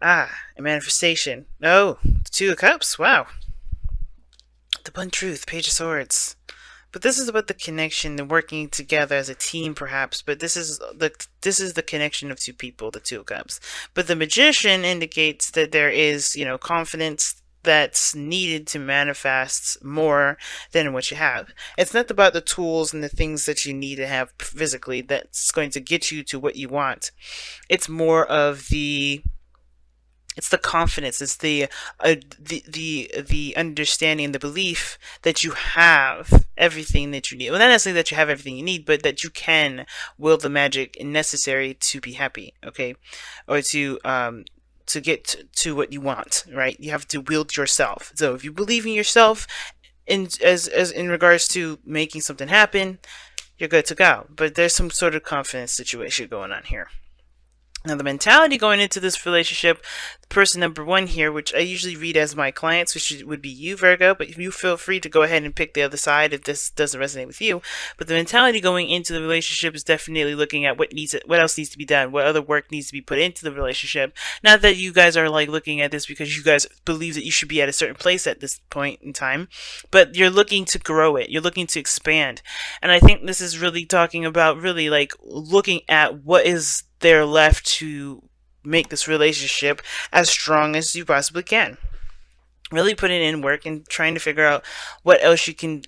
A manifestation. Oh, the Two of Cups. Wow. The Blunt Truth, Page of Swords. But this is about the connection and working together as a team, perhaps. But this is the connection of two people, the Two of Cups. But the Magician indicates that there is, confidence that's needed to manifest more than what you have. It's not about the tools and the things that you need to have physically that's going to get you to what you want. It's more of the confidence, it's the understanding, the belief that you have everything that you need. Well, not necessarily that you have everything you need, but that you can will the magic necessary to be happy, okay, or to get to what you want. Right? You have to wield yourself. So if you believe in yourself, as in regards to making something happen, you're good to go. But there's some sort of confidence situation going on here. Now, the mentality going into this relationship, person number one here, which I usually read as my clients, which would be you, Virgo, but you feel free to go ahead and pick the other side if this doesn't resonate with you. But the mentality going into the relationship is definitely looking at what else needs to be done, what other work needs to be put into the relationship. Not that you guys are like looking at this because you guys believe that you should be at a certain place at this point in time, but you're looking to grow it, you're looking to expand. And I think this is really talking about really like looking at what is there left to make this relationship as strong as you possibly can. Really putting in work and trying to figure out what else you can,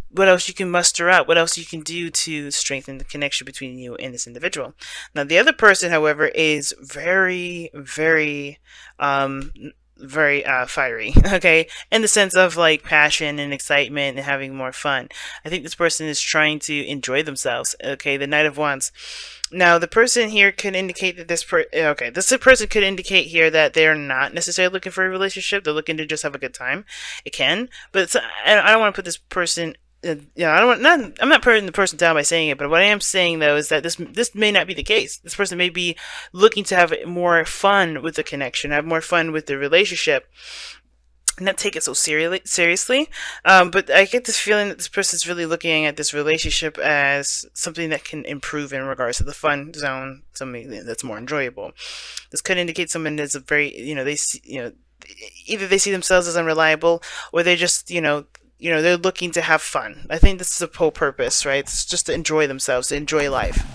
what else you can muster out, what else you can do to strengthen the connection between you and this individual. Now, the other person, however, is very, very, very fiery, okay, in the sense of like passion and excitement and having more fun. I think this person is trying to enjoy themselves, okay. The Knight of Wands. Now, the person here could indicate that this person could indicate here that they're not necessarily looking for a relationship. They're looking to just have a good time. It can, but I don't want to put this person. I don't want. I'm not putting the person down by saying it, but what I am saying though is that this may not be the case. This person may be looking to have more fun with the connection, have more fun with the relationship, not take it so seriously. But I get this feeling that this person's really looking at this relationship as something that can improve in regards to the fun zone, something that's more enjoyable. This could indicate someone that's a very, they see, either they see themselves as unreliable, or they just, they're looking to have fun. I think this is the whole purpose, right? It's just to enjoy themselves, to enjoy life.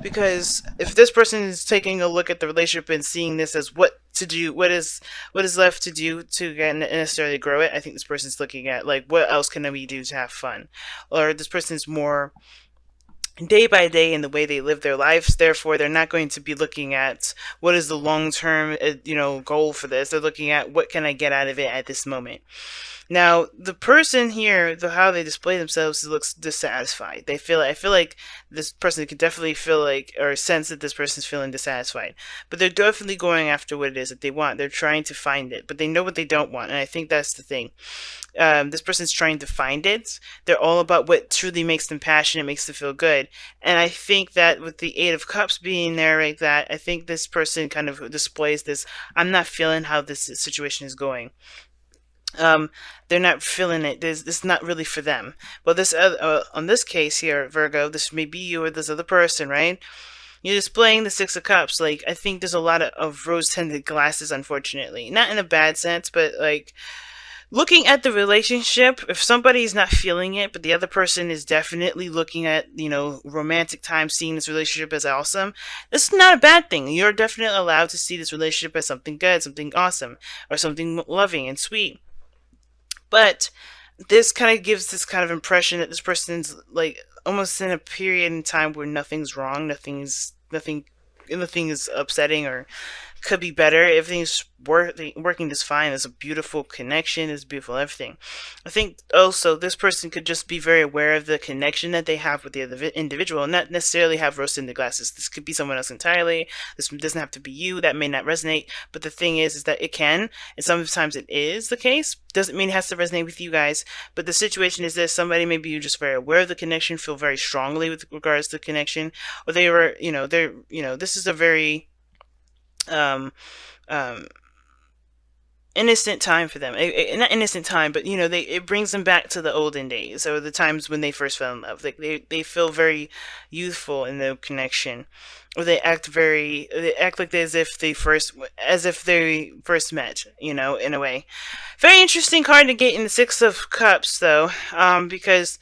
Because if this person is taking a look at the relationship and seeing this as what to do, what is left to do to necessarily grow it, I think this person's looking at like what else can we do to have fun, or this person's more day by day in the way they live their lives. Therefore, they're not going to be looking at what is the long term, goal for this. They're looking at what can I get out of it at this moment. Now, the person here, how they display themselves, looks dissatisfied. I feel like this person can definitely feel like, or sense that this person's feeling dissatisfied. But they're definitely going after what it is that they want. They're trying to find it, but they know what they don't want. And I think that's the thing. This person's trying to find it. They're all about what truly makes them passionate, makes them feel good. And I think that with the Eight of Cups being there like that, I think this person kind of displays this, I'm not feeling how this situation is going. They're not feeling it. This is not really for them. Well, on this case here, Virgo, this may be you or this other person, right? You're displaying the Six of Cups. Like, I think there's a lot of rose-tinted glasses, unfortunately. Not in a bad sense, but like looking at the relationship, if somebody's not feeling it, but the other person is definitely looking at, romantic time, seeing this relationship as awesome, this is not a bad thing. You're definitely allowed to see this relationship as something good, something awesome, or something loving and sweet. But this kind of gives this kind of impression that this person's like almost in a period in time where nothing's wrong, nothing is upsetting or could be better. Everything's working just fine. There's a beautiful connection. There's beautiful everything. I think also this person could just be very aware of the connection that they have with the other individual, and not necessarily have rose tinted glasses. This could be someone else entirely. This doesn't have to be you. That may not resonate. But the thing is that it can, and sometimes it is the case. Doesn't mean it has to resonate with you guys. But the situation is this: somebody maybe you're just very aware of the connection, feel very strongly with regards to the connection, or they were, this is a very um, um, innocent time for them. Not innocent time, but it brings them back to the olden days or the times when they first fell in love. Like they feel very youthful in the connection, or they act like as if they first met. In a way. Very interesting card to get in the Six of Cups, though, because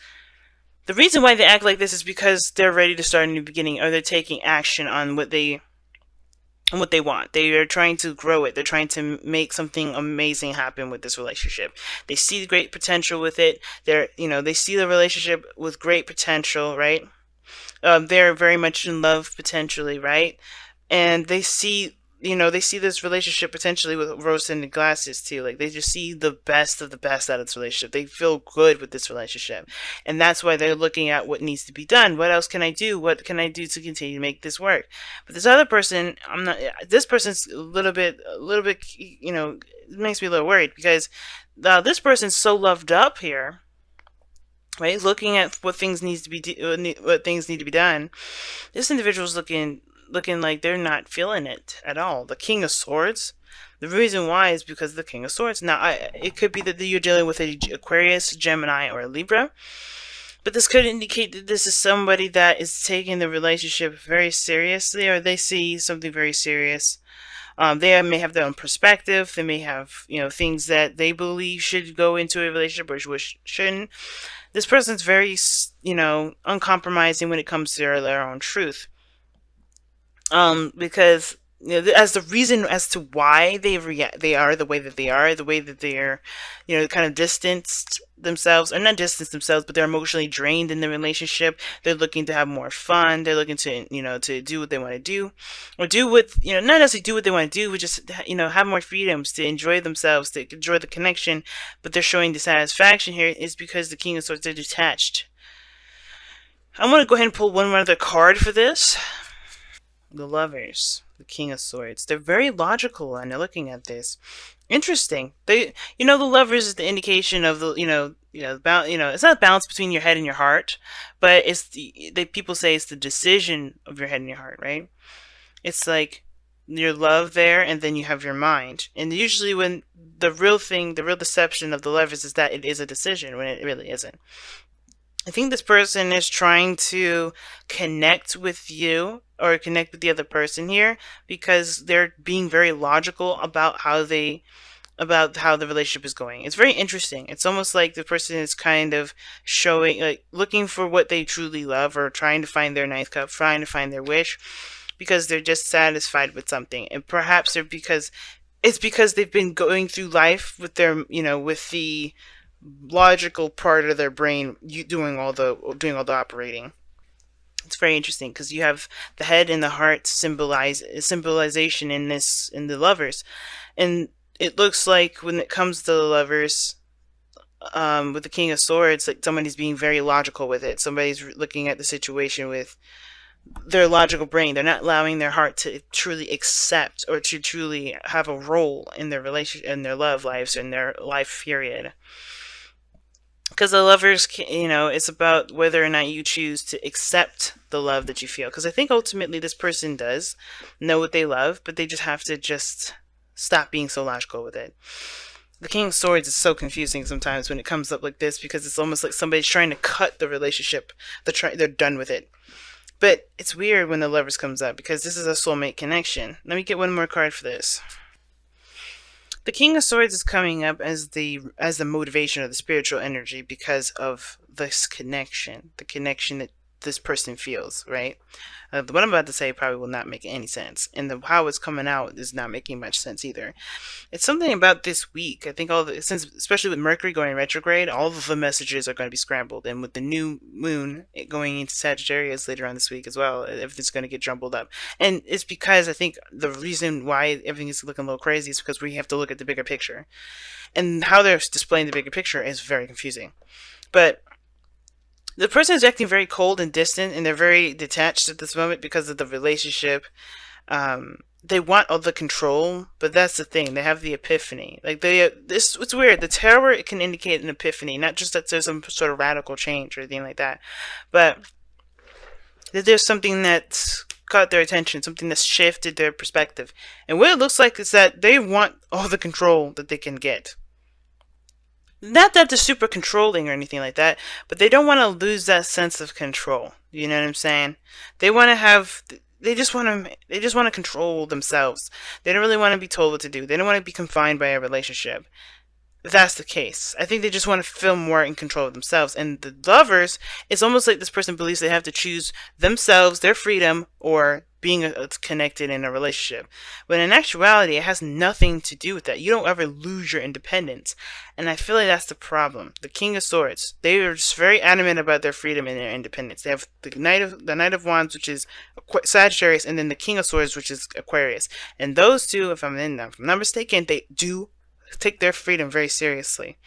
the reason why they act like this is because they're ready to start a new beginning, or they're taking action on what they want. They are trying to grow it. They're trying to make something amazing happen with this relationship. They see great potential with it. They see the relationship with great potential, right? They're very much in love potentially, right? And they see this relationship potentially with rose-tinted glasses too. Like they just see the best of the best out of this relationship. They feel good with this relationship, and that's why they're looking at what needs to be done. What else can I do? What can I do to continue to make this work? But this other person, I'm not. This person's a little bit. It makes me a little worried because this person's so loved up here, right? Looking at what things what things need to be done. This individual's looking like they're not feeling it at all. The King of Swords. The reason why is because of the King of Swords. Now, it could be that you're dealing with an Aquarius, Gemini, or a Libra, but this could indicate that this is somebody that is taking the relationship very seriously, or they see something very serious. They may have their own perspective. They may have, things that they believe should go into a relationship or which shouldn't. This person's very, uncompromising when it comes to their own truth. Because as the reason as to why they are the way that they are, the way that they're, kind of distanced themselves, or not distanced themselves, but they're emotionally drained in the relationship. They're looking to have more fun. They're looking to, to do what they want to do, or do what, not necessarily do what they want to do, but just, have more freedoms to enjoy themselves, to enjoy the connection. But they're showing dissatisfaction here is because the King of Swords, they're detached. I want to go ahead and pull one other card for this. The Lovers, the King of Swords. They're very logical and they're looking at this. Interesting. The Lovers is the indication of the, it's not balance between your head and your heart, but it's people say it's the decision of your head and your heart, right? It's like your love there, and then you have your mind. And usually when the real deception of the Lovers is that it is a decision when it really isn't. I think this person is trying to connect with you or connect with the other person here because they're being very logical about how the relationship is going. It's very interesting. It's almost like the person is kind of showing, like, looking for what they truly love, or trying to find their ninth cup, trying to find their wish, because they're just satisfied with something. And perhaps it's because they've been going through life with their, with the logical part of their brain doing all the operating. It's very interesting because you have the head and the heart symbolization in the Lovers, and it looks like when it comes to the Lovers, with the King of Swords, like somebody's being very logical with it. Somebody's looking at the situation with their logical brain. They're not allowing their heart to truly accept or to truly have a role in their relationship, in their love lives, in their life period. Because the Lovers, it's about whether or not you choose to accept the love that you feel. Because I think ultimately this person does know what they love, but they just have to stop being so logical with it. The King of Swords is so confusing sometimes when it comes up like this, because it's almost like somebody's trying to cut the relationship. They're done with it. But it's weird when the Lovers comes up, because this is a soulmate connection. Let me get one more card for this. The King of Swords is coming up as the motivation of the spiritual energy because of this connection, the connection that this person feels, right? What I'm about to say probably will not make any sense, and how it's coming out is not making much sense either. It's something about this week. I think especially with Mercury going retrograde, all of the messages are going to be scrambled, and with the new moon going into Sagittarius later on this week as well, everything's going to get jumbled up. And it's because I think the reason why everything is looking a little crazy is because we have to look at the bigger picture, and how they're displaying the bigger picture is very confusing. But the person is acting very cold and distant, and they're very detached at this moment because of the relationship. They want all the control, but that's the thing. They have the epiphany. It's weird. The Tower, it can indicate an epiphany, not just that there's some sort of radical change or anything like that, but that there's something that's caught their attention, something that's shifted their perspective. And what it looks like is that they want all the control that they can get. Not that they're super controlling or anything like that, but they don't want to lose that sense of control. You know what I'm saying? They want to have they just want to control themselves. They don't really want to be told what to do. They don't want to be confined by a relationship. If that's the case, I think they just want to feel more in control of themselves. And the lovers, it's almost like this person believes they have to choose themselves, their freedom, or being connected in a relationship. When in actuality, it has nothing to do with that. You don't ever lose your independence. And I feel like that's the problem. The King of Swords, they are just very adamant about their freedom and their independence. They have the Knight of Wands, which is Sagittarius, and then the King of Swords, which is Aquarius. And those two, if I'm not mistaken, they do take their freedom very seriously.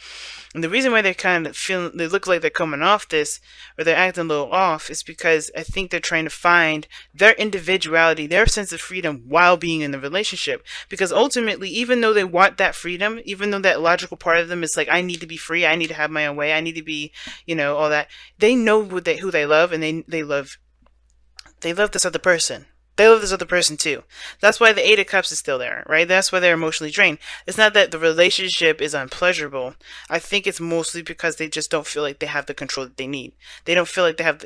And the reason why they kind of feel, they look like they're coming off this, or they're acting a little off, is because I think they're trying to find their individuality, their sense of freedom while being in the relationship. Because ultimately, even though they want that freedom, even though that logical part of them is like, I need to be free, I need to have my own way, I need to be, all that, they know who they love, and they love this other person. They love this other person too. That's why the Eight of Cups is still there, right? That's why they're emotionally drained. It's not that the relationship is unpleasurable. I think it's mostly because they just don't feel like they have the control that they need. They don't feel like they have,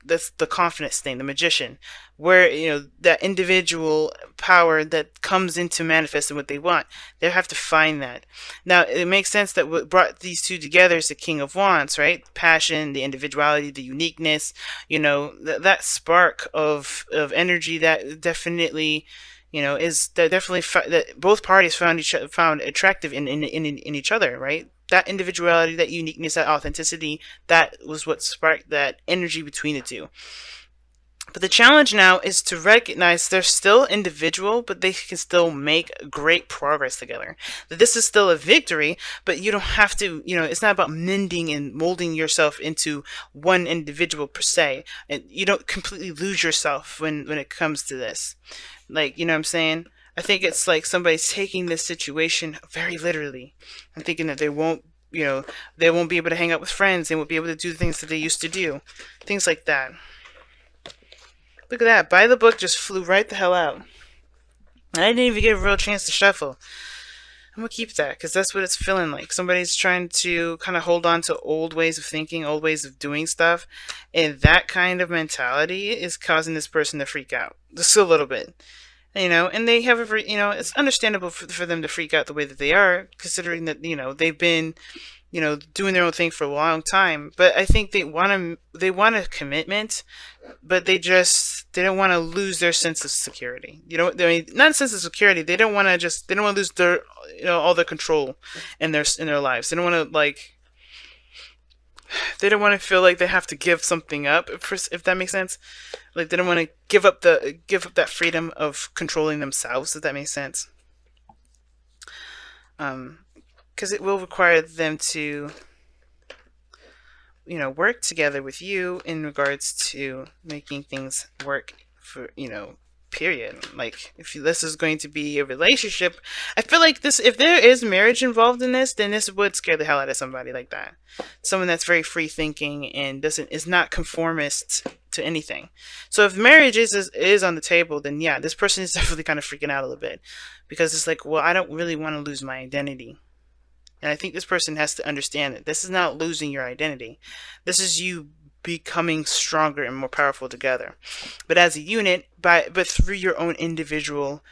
that's the confidence thing, the magician, where, that individual power that comes into manifesting what they want. They have to find that. Now, it makes sense that what brought these two together is the King of Wands, right? Passion, the individuality, the uniqueness, that spark of energy that definitely, is that definitely that both parties found attractive in each other, right? That individuality, that uniqueness, that authenticity, that was what sparked that energy between the two. But the challenge now is to recognize they're still individual, but they can still make great progress together. That this is still a victory, but you don't have to, it's not about mending and molding yourself into one individual per se. And you don't completely lose yourself when it comes to this. Like, you know what I'm saying? I think it's like somebody's taking this situation very literally. I'm thinking that they won't be able to hang out with friends. They won't be able to do the things that they used to do. Things like that. Look at that. Buy the book just flew right the hell out. And I didn't even get a real chance to shuffle. I'm going to keep that because that's what it's feeling like. Somebody's trying to kind of hold on to old ways of thinking, old ways of doing stuff. And that kind of mentality is causing this person to freak out. Just a little bit. And they have it's understandable for them to freak out the way that they are, considering that, they've been, doing their own thing for a long time. But I think they want a commitment, but they don't want to lose their sense of security. Not a sense of security. They don't want to lose their, all their control in their lives. They don't want to they don't want to feel like they have to give something up, if that makes sense. Like they don't want to give up that freedom of controlling themselves, if that makes sense. Because it will require them to, work together with you in regards to making things work for, period. Like, if this is going to be a relationship, I feel like if there is marriage involved in this, then this would scare the hell out of somebody like that. Someone that's very free thinking and is not conformist to anything. So if marriage is on the table, then yeah, this person is definitely kind of freaking out a little bit, because it's like, well, I don't really want to lose my identity. And I think this person has to understand that this is not losing your identity. This is you becoming stronger and more powerful together. But as a unit, but through your own individual